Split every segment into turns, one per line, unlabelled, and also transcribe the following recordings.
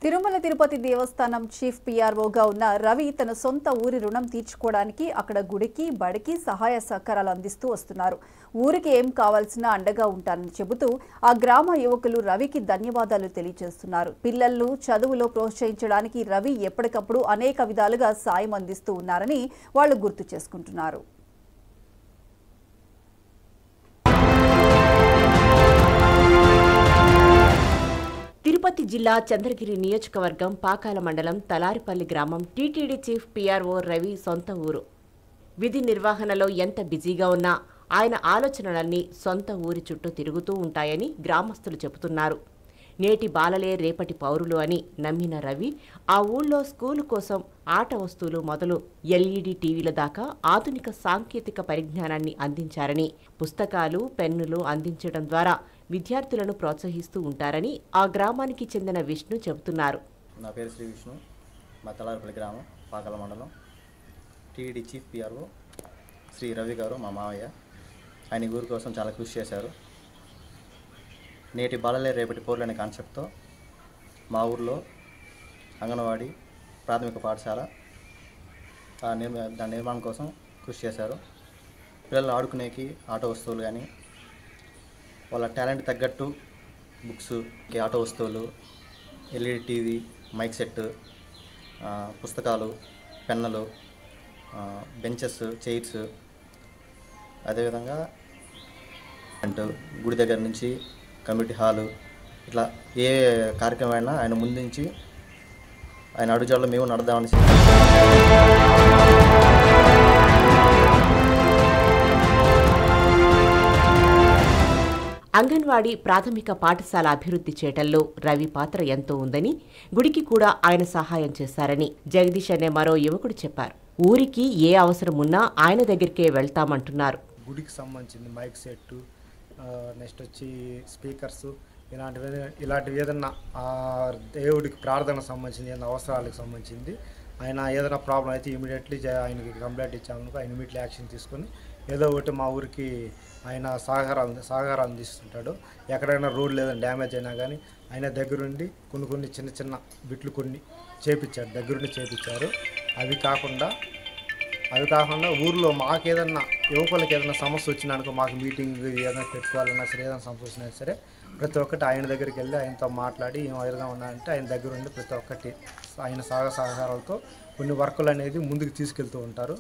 తిరుమల తిరుపతి దేవస్థానం chief పిఆర్ఓగా ఉన్న రవి తన సొంత ఊరి రుణం తీర్చుకోవడానికి అక్కడ గుడికి బడికి సహాయ సహకారాలు అందిస్తూ వస్తున్నారు. ఊరికి ఏం కావాల్సిన అండగా ఉంటారని చెబుతూ ఆ గ్రామ యువకులు రవికి ధన్యవాదాలు తెలియజేస్తున్నారు. పిల్లలను చదువులో ప్రోత్సహించడానికి రవి ఎప్పటికప్పుడు అనేక విధాలుగా సాయం అందిస్తూ ఉన్నారని వాళ్ళు గుర్తు చేసుకుంటున్నారు.
తిరుపతి జిల్లా చంద్రగిరి నియోజకవర్గం పాకాల మండలం తలారిపల్లి గ్రామం టీటీడీ చీఫ్ పిఆర్ఓ రవి సొంత ఊరు. విధి నిర్వహణలో ఎంత బిజీగా ఉన్నా ఆయన ఆలోచనలన్నీ సొంత ఊరి చుట్టూ తిరుగుతూ ఉంటాయని గ్రామస్తులు చెబుతున్నారు. నేటి బాలలే రేపటి పౌరులు అని నమ్మిన రవి ఆ ఊళ్ళో స్కూలు కోసం ఆట వస్తువులు మొదలు ఎల్ఈడి టీవీల దాకా ఆధునిక సాంకేతిక పరిజ్ఞానాన్ని అందించారని, పుస్తకాలు పెన్నులు అందించడం ద్వారా విద్యార్థులను ప్రోత్సహిస్తూ ఉంటారని ఆ గ్రామానికి చెందిన విష్ణు చెబుతున్నారు.
నా పేరు శ్రీ విష్ణు, మా తలారిపల్లి గ్రామం పాకాల మండలం. TTD chief PRO Sri Ravi గారు మా మావయ్య. ఆయన ఊరి కోసం చాలా కృషి చేశారు. నేటి బాలలే రేపటి పౌరులు అనే కాన్సెప్ట్తో మా ఊర్లో అంగన్వాడీ ప్రాథమిక పాఠశాల దాని నిర్మాణం కోసం కృషి చేశారు. పిల్లలు ఆడుకునేకి ఆటో వస్తువులు కానీ, వాళ్ళ టాలెంట్ తగ్గట్టు బుక్స్, ఆటో వస్తువులు, ఎల్ఈడి టీవీ, మైక్ సెట్, పుస్తకాలు, పెన్నులు, బెంచెస్, చైర్స్, అదేవిధంగా గుడి దగ్గర నుంచి కమ్యూనిటీ హాలు, ఇట్లా ఏ కార్యక్రమం అయినా ఆయన ముందుంచి ఆయన అడుగుజాడలో మేము నడదామని.
అంగన్వాడీ ప్రాథమిక పాఠశాల అభివృద్ధి చేయటంలో రవి పాత్ర ఎంతో ఉందని, గుడికి కూడా ఆయన సహాయం చేశారని జగదీష్ అనే మరో యువకుడు చెప్పారు. ఊరికి ఏ అవసరం ఉన్నా ఆయన దగ్గరికే వెళ్తామంటున్నారు.
గుడికి సంబంధించింది మైక్ సెట్, నెక్స్ట్ వచ్చి స్పీకర్స్, ఇలాంటివి ఏదన్నా దేవుడికి ప్రార్థనకు సంబంధించింది, ఏదైనా అవసరాలకు సంబంధించింది ఆయన ఏదైనా ప్రాబ్లం అయితే ఇమీడియట్లీ ఆయనకి కంప్లైంట్ ఇచ్చామనుకో ఆయన ఇమీడియట్లీ యాక్షన్ తీసుకొని ఏదో ఒకటి మా ఊరికి ఆయన సహకారం అందిస్తుంటాడు. ఎక్కడైనా రోడ్ లేదని డ్యామేజ్ అయినా కానీ ఆయన దగ్గరుండి కొన్ని చిన్న చిన్న బిట్లు కొన్ని చేపించారు, దగ్గరుండి చేపించారు. అవి కాకుండా ఊర్లో మాకు ఏదన్నా యువకులకి ఏదైనా సమస్య వచ్చినానుకో, మాకు మీటింగ్ ఏదైనా పెట్టుకోవాలన్నా సరే, ఏదైనా సమస్య వచ్చినా సరే ప్రతి ఒక్కటి ఆయన దగ్గరికి వెళ్ళి ఆయనతో మాట్లాడి ఏం విధంగా ఉన్నాయంటే ఆయన దగ్గర ఉండి ప్రతి ఒక్కటి ఆయన సహకారాలతో కొన్ని వర్కులు అనేది ముందుకు తీసుకెళ్తూ ఉంటారు.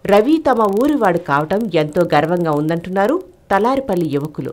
రవి తమ ఊరివాడు కావటం ఎంతో గర్వంగా ఉందంటున్నారు తలారిపల్లి యువకులు.